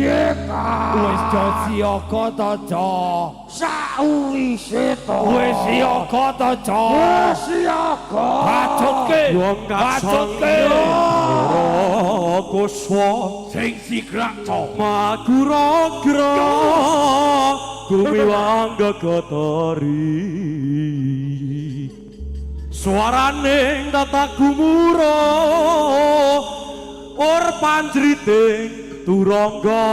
piye Kang? Wis do siaga ta, Jo? Sakwise to. Wis siaga ta, Jo? Wis siaga. Bacutke. Wong Bacutke. Kuswa Sing sigrak, Jo. Magura-gra Gumiwang gegeteri Suaraning tata gumura Or panjriting turangga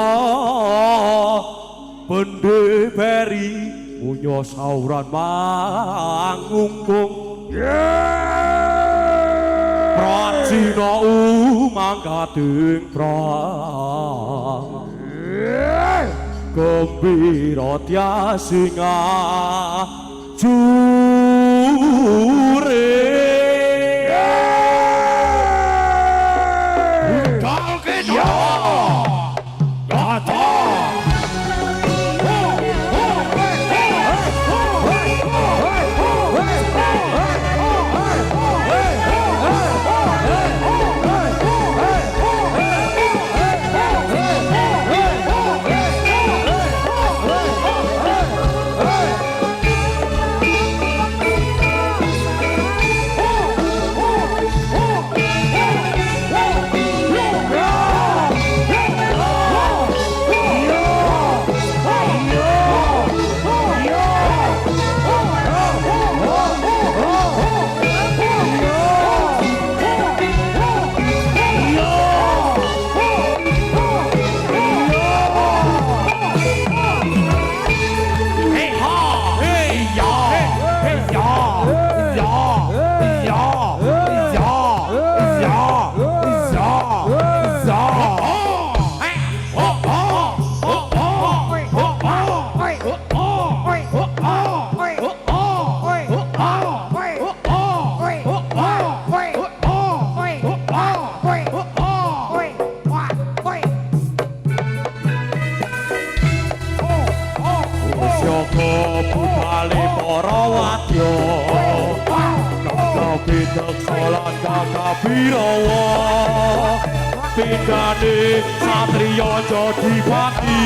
Bendhe beri Munya sauran mangungkung Pracina umangkating prang Gembira tiasinga jure Dalke, Jo. Ya, Jo. Birawa pindane satriya Jodipati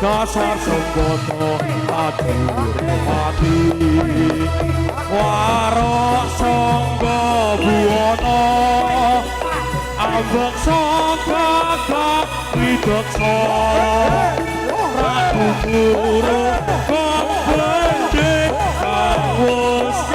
dasar sengkata adurmati warok sangga buwana ambek sangga widaksa ratu guru kang bendhe kawus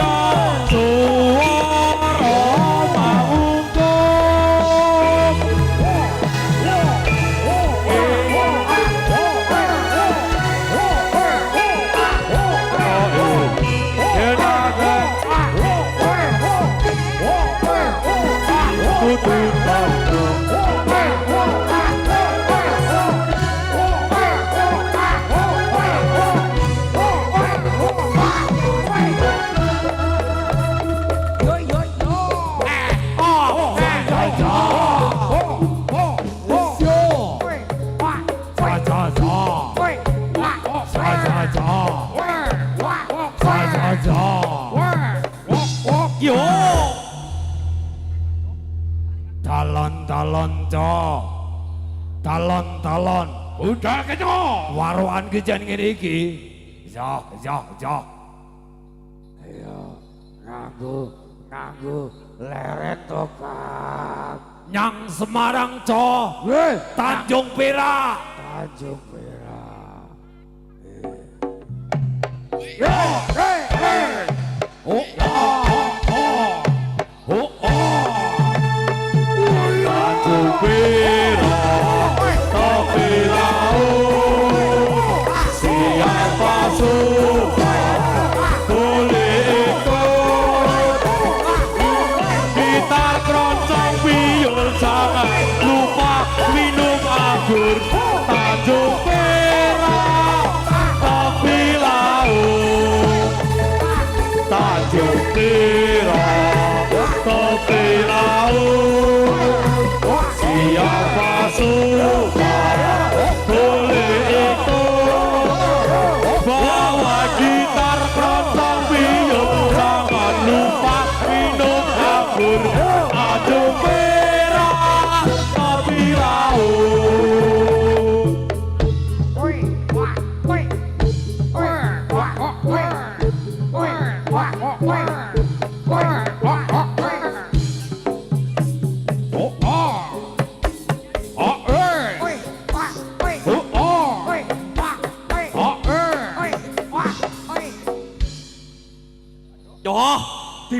Talon udah kejo waruan ki jan ngene iki ayo nganggo leret to Kang nyang Semarang co Tanjung Perak Tanjung Perak tapi laut siapa suka boleh ikut gitar keroncong piyul jangan lupa minum anggur Tanjung Perak tapi laut Tanjung Perak tapi laut siapa suka boleh ikut bawa gitar keroncong piyul jangan lupa minum anggur Tanjung Perak tapi laut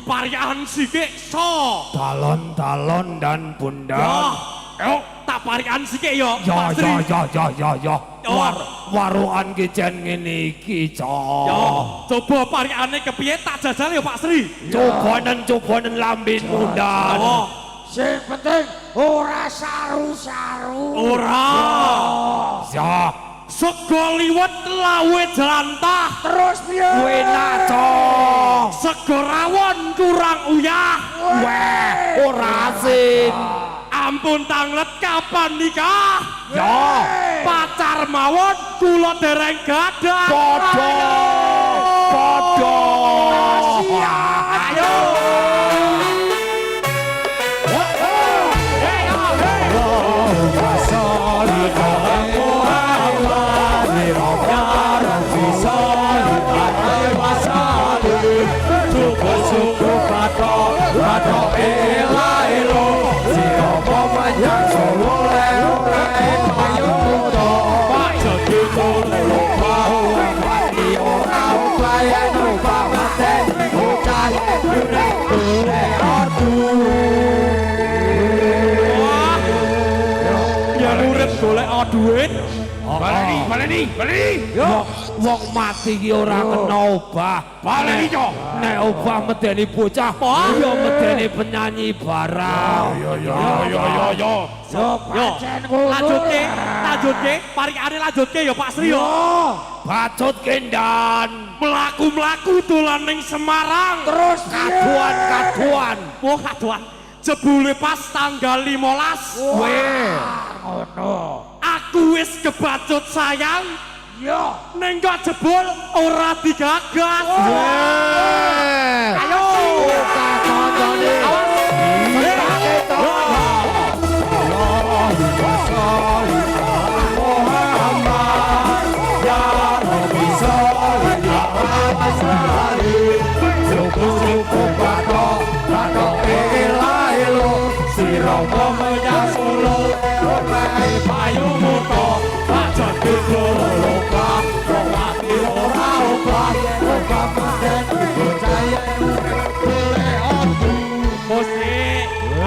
parian sikik so. Talon-talon dan Ya, bundan. yuk, tak parian sikik yo, Ya, Pak Sri. ya. Ya. Warukan kijen ngene iki, Ya, Cok. coba pariane kepiye tak jajal ya Pak Sri. Cobanen lambinmu, Dan. Ya, Sing penting ora saru-saru. ora. Ya, Sego liwet lawe jelantah. Terus piye? enak, Cok. Sego rawon kurang uyah. Weh, ora asin. Ampun tanglet kapan nikah? Ya, Pacar mawon kula dereng gadah. Podo. Ayo. Ya urip golek duit. Baleni. Wong mati ki ora kena obah. Baleni, Cok. Nek obah medeni bocah, ya medeni penyanyi barang. Yo Yo, pancen ngono. lanjutke, parikane lanjutke ya Pak Sri yo. Bacut kendan. Mlaku-mlaku dolan ning Semarang. Terus Kaduan. Wah, kaduan. Jebule pas tanggal 15. Weh. ngono. Aku wis kebacut sayang. Yo. Ning kok jebul ora digagas. Ayo. Kakoncone.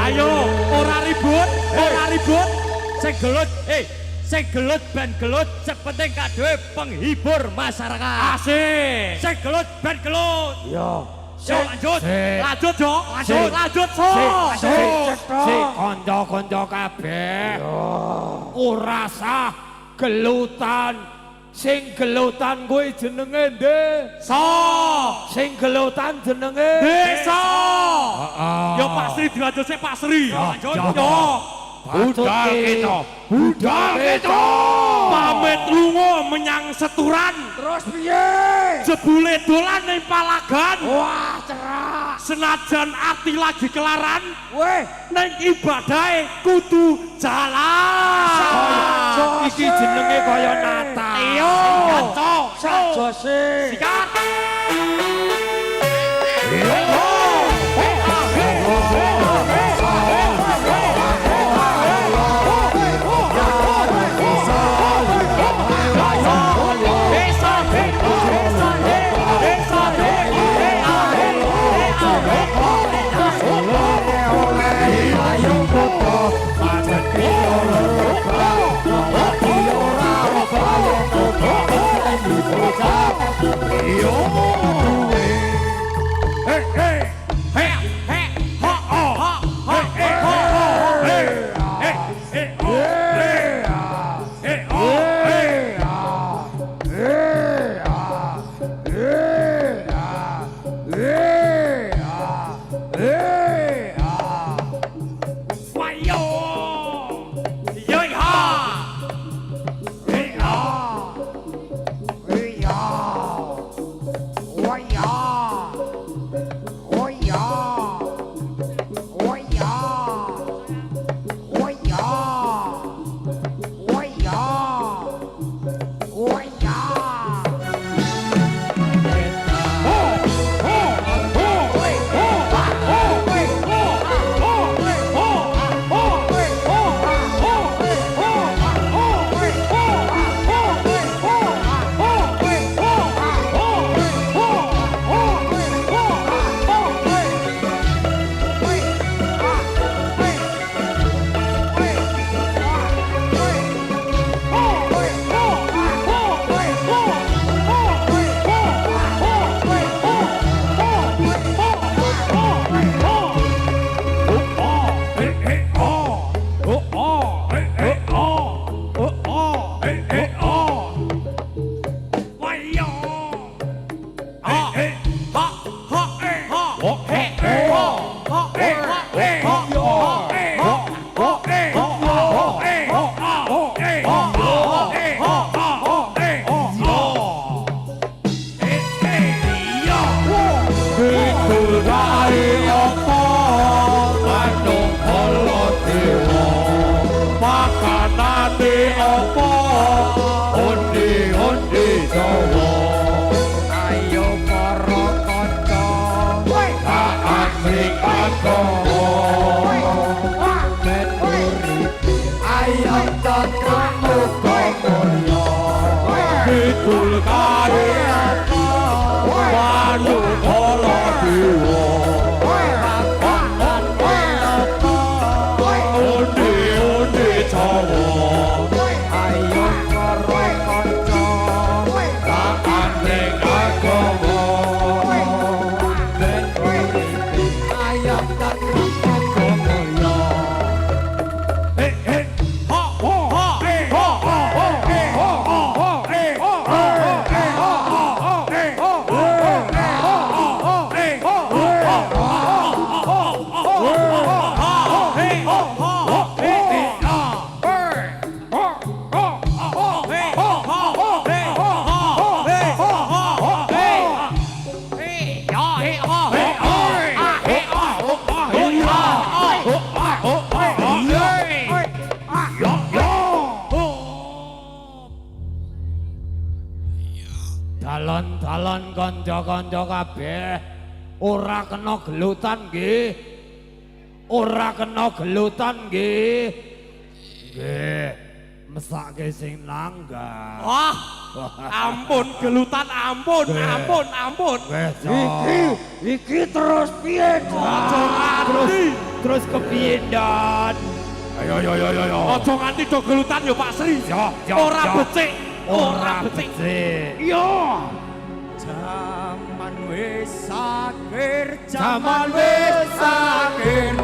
Ayo, ora ribut. Sing gelut ben gelut, sepenting kadoe penghibur masyarakat. Asik. Sing gelut ben gelut. Yo. Yo lanjut. Lanjut, Jo. Lanjut, So. Sik kanca-kanca kabeh. Ora sah gelutan. Sing gelutan kuwi jenenge Ndek. So. Sing gelutan jenenge Desa. Heeh. Yo Pak Sri dilanjut sik Pak Sri. Lanjut. Yo. Budal kita. Pamit lunga menyang Seturan. Terus piye? Jebule dolan ning Palagan. Wah, cerah. Senajan ati lagi kelaran, Weh, ning ibadahe kudu jalan. Iki jenenge kaya Natal. Iyo. sajose. Sikat. Dalon-dalon kanca-kanca kabeh ora kena gelutan nggih. Ora kena gelutan nggih. Nggih, mesake sing nanggap. Wah, ampun gelutan, ampun. Iki terus piye, Terus kepiye, Don? Ayo. Aja nganti do gelutan yo Pak Sri. Ora becik, ora becik. Iya. Zaman wis akhir, Zaman wis akhir.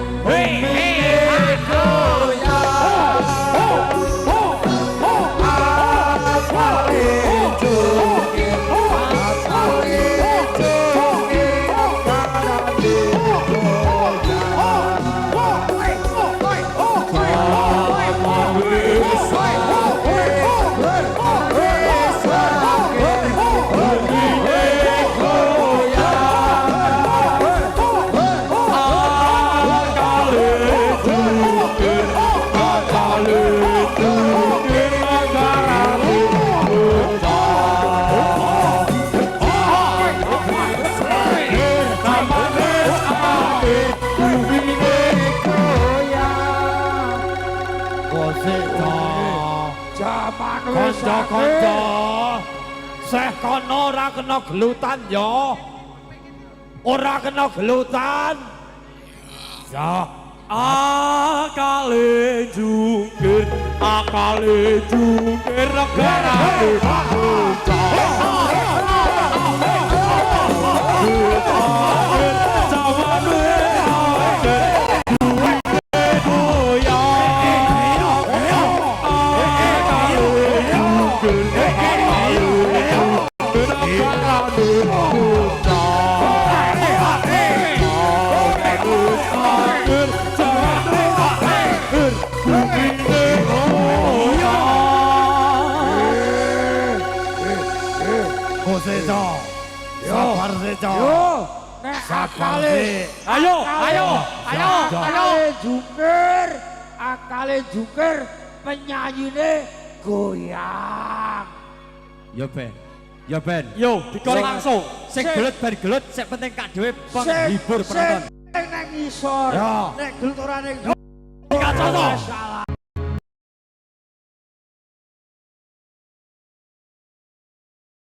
Kanca-kanca seh kono ora kena gelutan ya. Ora kena gelutan. Ya, Akale jungkir negarane bocah. Zaman wis sabar sejo. Nek Sabar akale. Ayo. Akale jungkir penyanyine goyang. Ya Ben. Yo, dikon langsung. Sing gelut ben gelut, sing penting kak dhewe penghibur penonton. Nang ngisor. Ya. Nek gelut ora ning Dikacono. salah.